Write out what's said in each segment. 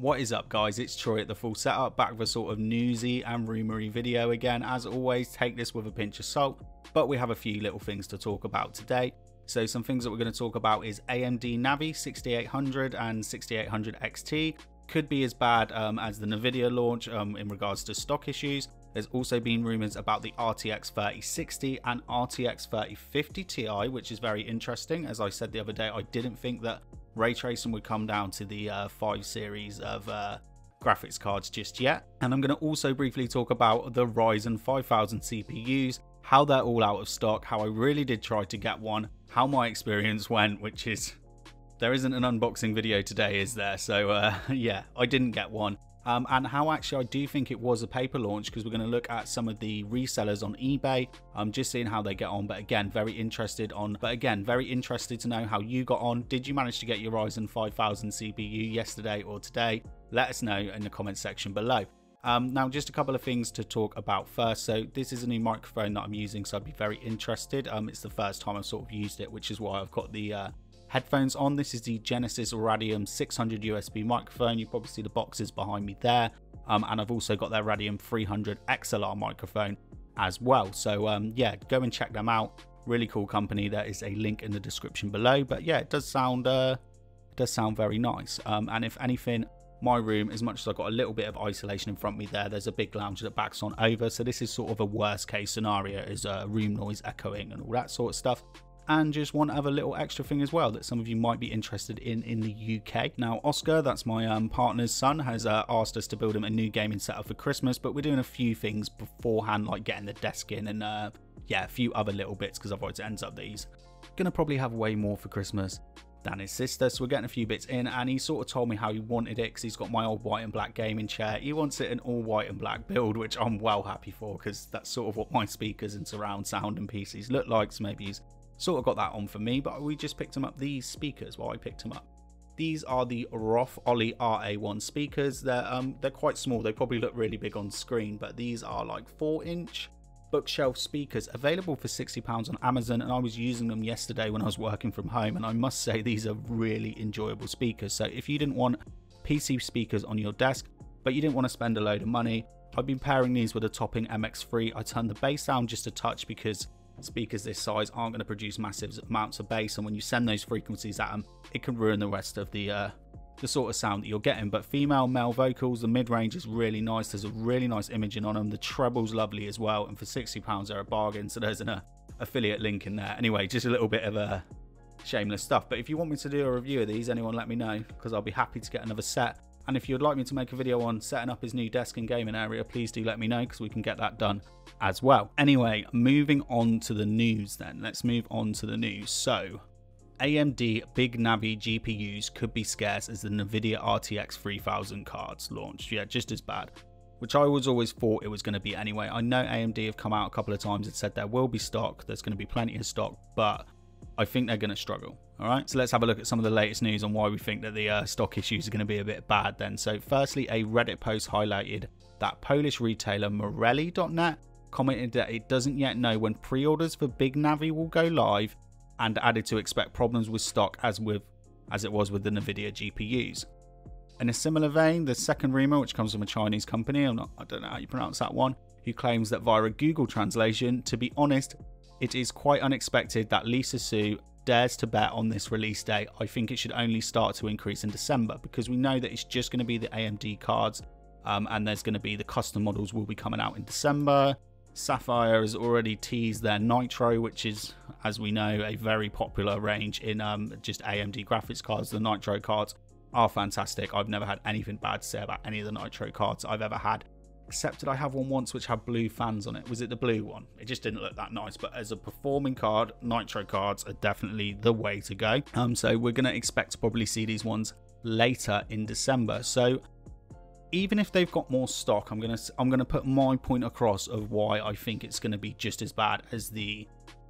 What is up, guys? It's Troy at The Full Setup, back with a sort of newsy and rumory video again. As always, take this with a pinch of salt, but we have a few little things to talk about today. So some things that we're going to talk about is AMD Navi 6800 and 6800 XT. Could be as bad as the Nvidia launch in regards to stock issues. There's also been rumors about the RTX 3060 and RTX 3050 Ti, which is very interesting. As I said the other day, I didn't think that ray tracing would come down to the 5 series of graphics cards just yet. And I'm going to also briefly talk about the Ryzen 5000 CPUs, how they're all out of stock, how I really did try to get one, how my experience went, which is, there isn't an unboxing video today, is there? So yeah, I didn't get one. And how actually I do think it was a paper launch, because we're going to look at some of the resellers on eBay. I'm just seeing how they get on, but again, very interested to know how you got on. Did you manage to get your Ryzen 5000 CPU yesterday or today? Let us know in the comment section below. Now, just a couple of things to talk about first. So this is a new microphone that I'm using, so I'd be very interested. It's the first time I've sort of used it, which is why I've got the headphones on. This is the Genesis Radium 600 USB microphone. You probably see the boxes behind me there, and I've also got their Radium 300 XLR microphone as well. So yeah, go and check them out. Really cool company. There is a link in the description below. But yeah, it does sound very nice. And if anything, my room, as much as I've got a little bit of isolation in front of me there's a big lounge that backs on over, so this is sort of a worst case scenario, is room noise echoing and all that sort of stuff. And just one other little extra thing as well that some of you might be interested in the UK. Now, Oscar, that's my partner's son, has asked us to build him a new gaming setup for Christmas, but we're doing a few things beforehand, like getting the desk in and yeah, a few other little bits, because otherwise it ends up that he's gonna probably have way more for Christmas than his sister. So we're getting a few bits in, and he sort of told me how he wanted it, because he's got my old white and black gaming chair. He wants it in all white and black build, which I'm well happy for, because that's sort of what my speakers and surround sound and PCs look like. So maybe he's sort of got that on for me. But we just picked him up these speakers. Well, I picked him up. These are the Roth Oli Ra-1 speakers. They're quite small. They probably look really big on screen, but these are like 4-inch bookshelf speakers, available for £60 on Amazon, and I was using them yesterday when I was working from home, and I must say these are really enjoyable speakers. So if you didn't want PC speakers on your desk, but you didn't want to spend a load of money, I've been pairing these with a topping MX3. I turned the bass down just a touch, because speakers this size aren't going to produce massive amounts of bass, and when you send those frequencies at them, it can ruin the rest of the sort of sound that you're getting. But female, male vocals, the mid-range is really nice. There's a really nice imaging on them. The treble's lovely as well, and for £60 they're a bargain. So there's an affiliate link in there. Anyway, just a little bit of shameless stuff. But if you want me to do a review of these, anyone let me know, because I'll be happy to get another set. And if you'd like me to make a video on setting up his new desk and gaming area, please do let me know, because we can get that done as well. Anyway, moving on to the news then. Let's move on to the news. So AMD Big Navi GPUs could be scarce as the Nvidia RTX 3000 cards launched. Yeah, just as bad, which I was always thought it was going to be anyway. I know AMD have come out a couple of times and said there will be stock, there's going to be plenty of stock, but I think they're going to struggle. All right, so let's have a look at some of the latest news on why we think that the stock issues are going to be a bit bad then. So firstly, a Reddit post highlighted that Polish retailer Morelli.net commented that it doesn't yet know when pre-orders for Big Navi will go live, and added to expect problems with stock as it was with the Nvidia GPUs. In a similar vein, the second rumor, which comes from a Chinese company, I don't know how you pronounce that one, who claims that via a Google translation, to be honest, it is quite unexpected that Lisa Su dares to bet on this release date. I think it should only start to increase in December, because we know that it's just going to be the AMD cards, and there's going to be the custom models will be coming out in December. Sapphire has already teased their Nitro, which is, as we know, a very popular range in just AMD graphics cards. The Nitro cards are fantastic. I've never had anything bad to say about any of the Nitro cards I've ever had, except did I have one once which had blue fans on it. Was it the blue one? It just didn't look that nice, but as a performing card, Nitro cards are definitely the way to go. So we're going to expect to probably see these ones later in December. So even if they've got more stock, I'm gonna put my point across of why I think it's going to be just as bad as the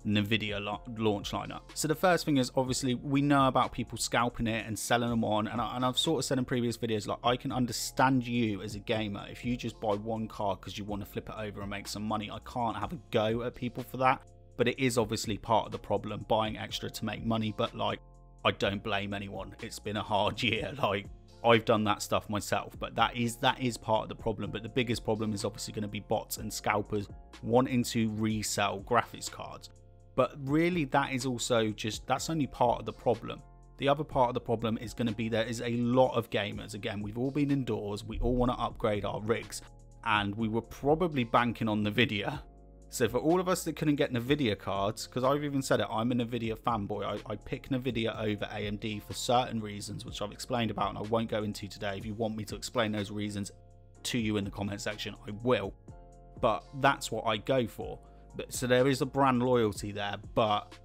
Nvidia launch lineup. So the first thing is, obviously we know about people scalping it and selling them on, and I've sort of said in previous videos, like, I can understand you as a gamer if you just buy one card because you want to flip it over and make some money. I can't have a go at people for that, but it is obviously part of the problem, buying extra to make money. But like, I don't blame anyone. It's been a hard year. Like, I've done that stuff myself, but that is part of the problem. But the biggest problem is obviously going to be bots and scalpers wanting to resell graphics cards. But really, that is also that's only part of the problem. The other part of the problem is going to be there is a lot of gamers. Again, we've all been indoors, we all want to upgrade our rigs, and we were probably banking on Nvidia. So for all of us that couldn't get Nvidia cards, because I've even said it, I'm a Nvidia fanboy. I pick Nvidia over AMD for certain reasons, which I've explained about and I won't go into today. If you want me to explain those reasons to you in the comment section, I will. But that's what I go for. So there is a brand loyalty there, but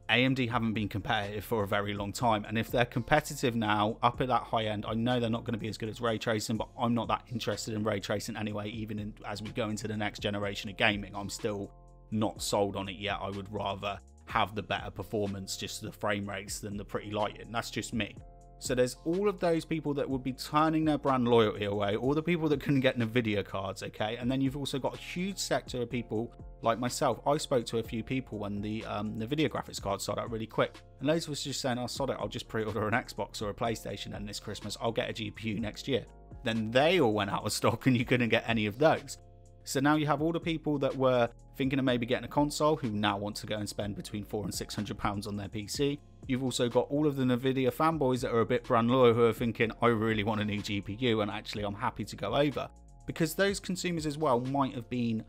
AMD haven't been competitive for a very long time, and if they're competitive now up at that high end, I know they're not going to be as good as ray tracing, but I'm not that interested in ray tracing anyway. Even as we go into the next generation of gaming, I'm still not sold on it yet. I would rather have the better performance, just the frame rates, than the pretty lighting. That's just me. So there's all of those people that would be turning their brand loyalty away, all the people that couldn't get Nvidia cards, okay? And then you've also got a huge sector of people like myself. I spoke to a few people when the Nvidia graphics cards sold out really quick, and those was just saying, oh sod it, I'll just pre-order an Xbox or a PlayStation, and this Christmas I'll get a GPU next year. Then they all went out of stock and you couldn't get any of those. So now you have all the people that were thinking of maybe getting a console who now want to go and spend between £400 and £600 on their PC. You've also got all of the Nvidia fanboys that are a bit brand loyal who are thinking, I really want a new GPU and actually I'm happy to go over. Because those consumers as well might have been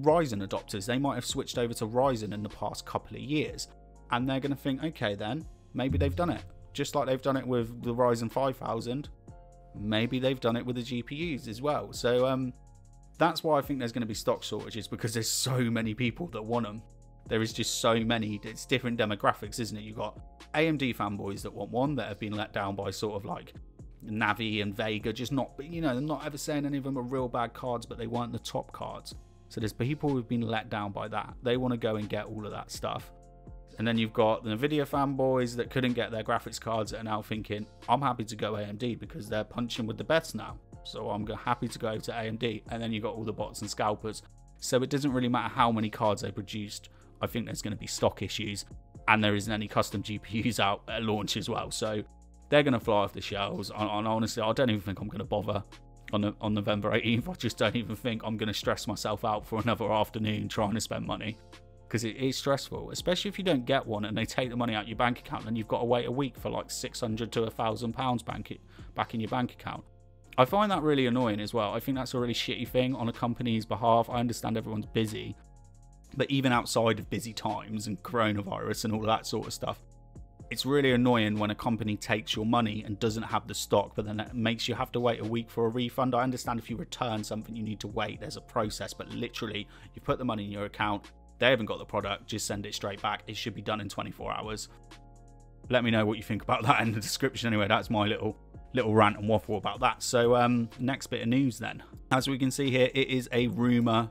Ryzen adopters. They might have switched over to Ryzen in the past couple of years. And they're going to think, okay then, maybe they've done it. Just like they've done it with the Ryzen 5000, maybe they've done it with the GPUs as well. So that's why I think there's going to be stock shortages, because there's so many people that want them. There is just so many. It's different demographics, isn't it? You've got AMD fanboys that want one, that have been let down by sort of like Navi and Vega, just not, you know, they're not ever saying any of them are real bad cards, but they weren't the top cards. So there's people who've been let down by that. They want to go and get all of that stuff. And then you've got the Nvidia fanboys that couldn't get their graphics cards that are now thinking, I'm happy to go AMD because they're punching with the best now. So I'm happy to go to AMD. And then you've got all the bots and scalpers. So it doesn't really matter how many cards they produced. I think there's going to be stock issues, and there isn't any custom GPUs out at launch as well. So they're going to fly off the shelves. And honestly, I don't even think I'm going to bother on November 18th. I just don't even think I'm going to stress myself out for another afternoon trying to spend money, because it is stressful, especially if you don't get one and they take the money out your bank account and you've got to wait a week for like £600 to £1,000 back in your bank account. I find that really annoying as well. I think that's a really shitty thing on a company's behalf. I understand everyone's busy, but even outside of busy times and coronavirus and all of that sort of stuff, it's really annoying when a company takes your money and doesn't have the stock, but then it makes you have to wait a week for a refund. I understand if you return something, you need to wait. There's a process, but literally, you put the money in your account, they haven't got the product, just send it straight back. It should be done in 24 hours. Let me know what you think about that in the description. Anyway, that's my little rant and waffle about that. So next bit of news then. As we can see here, it is a rumor.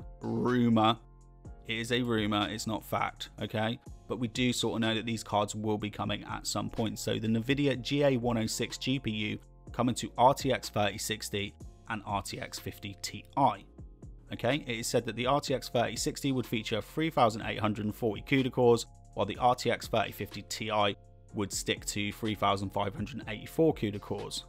It is a rumor, it's not fact, okay? But we do sort of know that these cards will be coming at some point. So the Nvidia GA106 GPU coming to RTX 3060 and RTX 50 Ti. Okay, it is said that the RTX 3060 would feature 3840 CUDA cores, while the RTX 3050 Ti would stick to 3584 CUDA cores.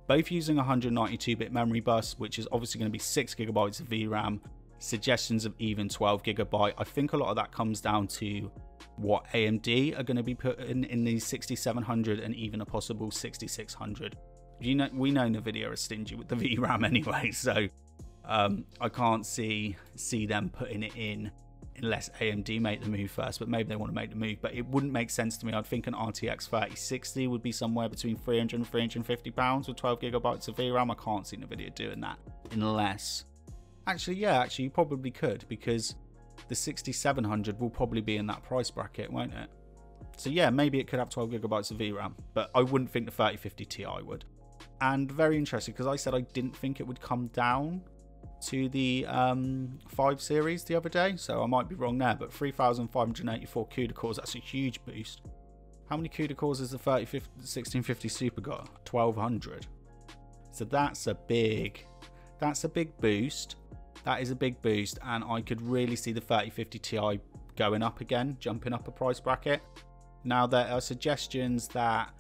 Both using 192-bit memory bus, which is obviously going to be 6GB of VRAM, suggestions of even 12GB. I think a lot of that comes down to what AMD are going to be putting in the 6700 and even a possible 6600. We know Nvidia are stingy with the VRAM anyway, so I can't see them putting it in unless AMD make the move first, but maybe they want to make the move. But it wouldn't make sense to me. I'd think an RTX 3060 would be somewhere between £300 and £350 with 12GB of VRAM. I can't see Nvidia doing that unless... Actually, you probably could, because the 6700 will probably be in that price bracket, won't it? So yeah, maybe it could have 12GB of VRAM, but I wouldn't think the 3050 Ti would. And very interesting, because I said I didn't think it would come down to the 5 series the other day, so I might be wrong there, but 3584 CUDA cores, that's a huge boost. How many CUDA cores has the 1650 Super got? 1200. So that's a big boost. That is a big boost, and I could really see the 3050 Ti going up again, jumping up a price bracket. Now there are suggestions that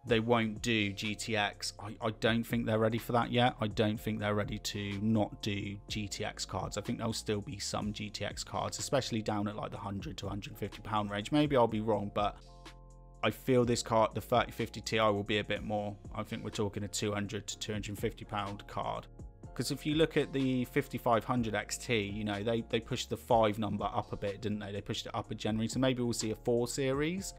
they won't do GTX. I don't think they're ready for that yet. I don't think they're ready to not do GTX cards. I think there'll still be some GTX cards, especially down at like the £100 to £150 range. Maybe I'll be wrong, but I feel this card, the 3050 Ti, will be a bit more. I think we're talking a £200 to £250 card. Because if you look at the 5500 XT, you know, they pushed the 5 number up a bit, didn't they? They pushed it up a generally. So maybe we'll see a 4 series,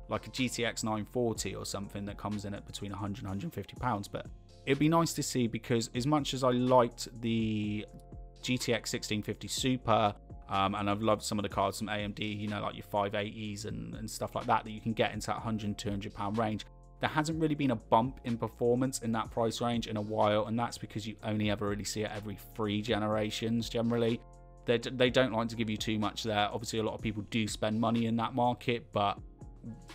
like a GTX 940 or something that comes in at between £100 and £150. But it'd be nice to see, because as much as I liked the GTX 1650 Super, and I've loved some of the cards from AMD, you know, like your 580s and stuff like that you can get into that £100 to £200 range, there hasn't really been a bump in performance in that price range in a while, and that's because you only ever really see it every 3 generations generally. They don't like to give you too much there. Obviously, a lot of people do spend money in that market, but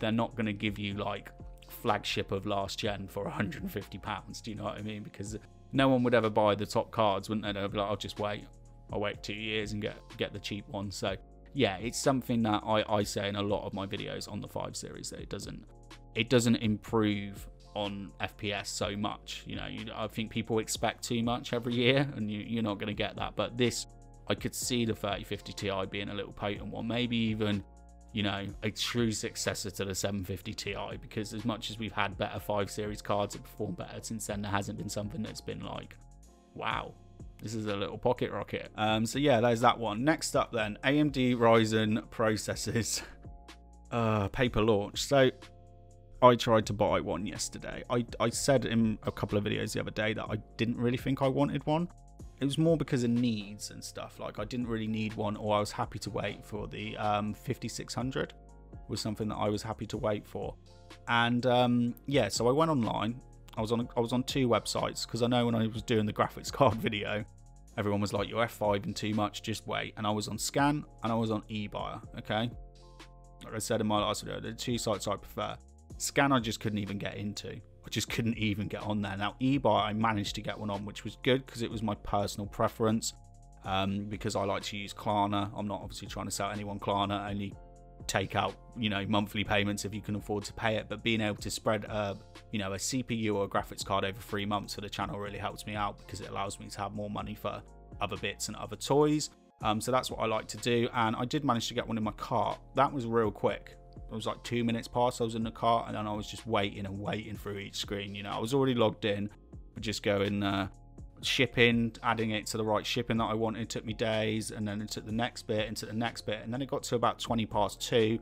they're not going to give you like flagship of last gen for £150. Do you know what I mean? Because no one would ever buy the top cards, wouldn't they? They'd be like, I'll just wait. I'll wait 2 years and get the cheap one. So yeah, it's something that I say in a lot of my videos on the 5 series, that it doesn't improve on FPS so much. You know, I think people expect too much every year, and you're not going to get that. But this, I could see the 3050 Ti being a little potent one, maybe even, you know, a true successor to the 750 Ti, because as much as we've had better 5 series cards that perform better since then, there hasn't been something that's been like, wow, this is a little pocket rocket. So yeah, there's that one. Next up then, AMD Ryzen processors, paper launch. So I tried to buy one yesterday. I said in a couple of videos the other day that I didn't really think I wanted one. It was more because of needs and stuff. Like, I didn't really need one, or I was happy to wait for the 5600 was something that I was happy to wait for. And yeah, so I went online. I was on 2 websites, because I know when I was doing the graphics card video, everyone was like, you're F5 and too much, just wait. And I was on Scan and I was on eBuyer. Okay, like I said in my last video, the 2 sites I prefer. Scan I just couldn't even get into. I just couldn't even get on there. Now eBuyer I managed to get one on, which was good because it was my personal preference, because I like to use Klarna. I'm not obviously trying to sell anyone Klarna, only take out, you know, monthly payments if you can afford to pay it. But being able to spread you know, a CPU or a graphics card over 3 months for the channel really helps me out, because it allows me to have more money for other bits and other toys. So that's what I like to do, and I did manage to get one in my cart. That was real quick. It was like 2 minutes past I was in the cart, and then I was just waiting and waiting through each screen. You know, I was already logged in, but just going shipping, adding it to the right shipping that I wanted. It took me days, and then it took the next bit into the next bit, and then it got to about 20 past 2,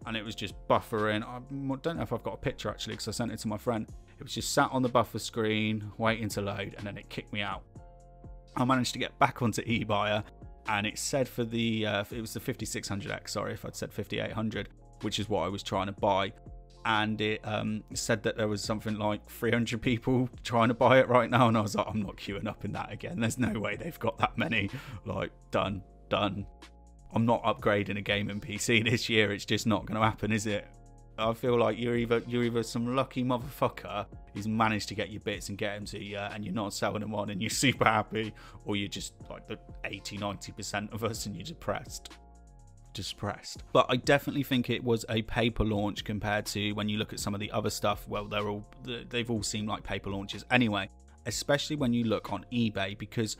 and it was just buffering. I don't know if I've got a picture actually, because I sent it to my friend. It was just sat on the buffer screen waiting to load, and then it kicked me out. I managed to get back onto eBuyer, and it said for the it was the 5600X, sorry if I'd said 5800, which is what I was trying to buy, and it said that there was something like 300 people trying to buy it right now, and I was like, I'm not queuing up in that again. There's no way they've got that many. Like, done. I'm not upgrading a gaming PC this year. It's just not going to happen, is it? I feel like you're either some lucky motherfucker who's managed to get your bits and get them to you, and you're not selling them on and you're super happy, or you're just like the 80-90% of us and you're depressed. But I definitely think it was a paper launch compared to when you look at some of the other stuff. Well, they've all seemed like paper launches anyway, especially when you look on eBay, because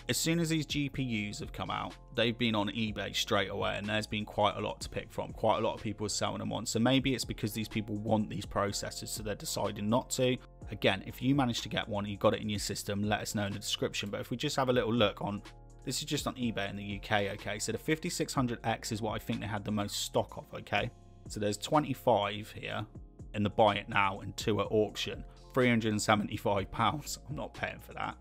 as soon as these GPUs have come out, they've been on eBay straight away, and there's been quite a lot to pick from. Quite a lot of people are selling them on. So maybe it's because these people want these processors, so they're deciding not to. Again, if you manage to get one, you got it in your system, let us know in the description. But if we just have a little look on, this is just on eBay in the UK, okay? So the 5600X is what I think they had the most stock of, okay? So there's 25 here in the buy it now and 2 at auction. £375. I'm not paying for that.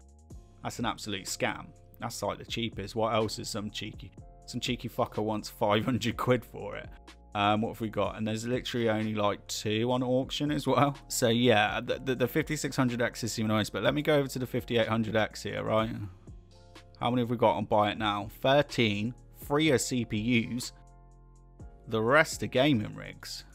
That's an absolute scam. That's like the cheapest. What else is some cheeky fucker wants 500 quid for it? What have we got? And there's literally only like 2 on auction as well. So yeah, the 5600X is nice, but let me go over to the 5800X here, right? How many have we got on buy it now? 13. 3 are CPUs. The rest are gaming rigs.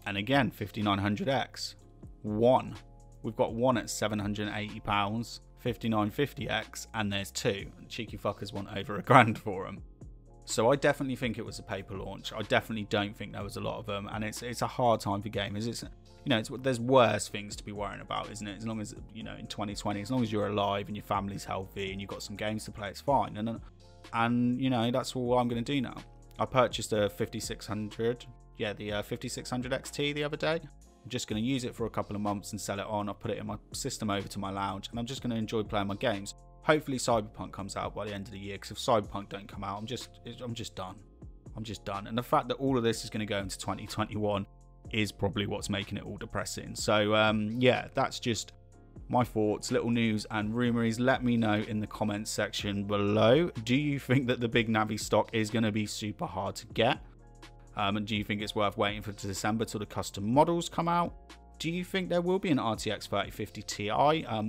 And again, 5900X. 1. We've got 1 at £780. 5950X, and there's 2. And cheeky fuckers want over £1,000 for them. So I definitely think it was a paper launch. I definitely don't think there was a lot of them, and it's a hard time for gamers. you know, there's worse things to be worrying about, isn't it? As long as, you know, in 2020, as long as you're alive and your family's healthy and you've got some games to play, it's fine. And you know, that's all I'm going to do now. I purchased a 5600, yeah, the 5600 XT the other day. I'm just going to use it for a couple of months and sell it on. I'll put it in my system over to my lounge, and I'm just going to enjoy playing my games. Hopefully Cyberpunk comes out by the end of the year, because if Cyberpunk don't come out, I'm just done. I'm just done. And the fact that all of this is going to go into 2021 is probably what's making it all depressing. So yeah, that's just my thoughts, little news and rumories. Let me know in the comments section below. Do you think that the Big Navi stock is going to be super hard to get? And do you think it's worth waiting for December till the custom models come out? Do you think there will be an RTX 3050 Ti?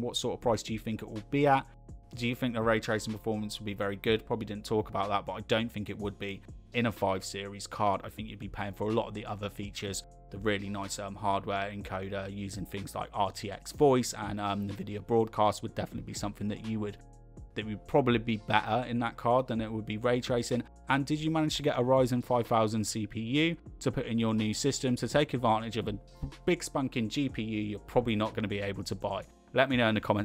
What sort of price do you think it will be at? Do you think the ray tracing performance would be very good? Probably didn't talk about that, but I don't think it would be in a 5 series card. I think you'd be paying for a lot of the other features, the really nice hardware encoder using things like RTX voice and Nvidia broadcast would definitely be something that would probably be better in that card than it would be ray tracing. And did you manage to get a Ryzen 5000 CPU to put in your new system to take advantage of a big spunking GPU you're probably not going to be able to buy? Let me know in the comments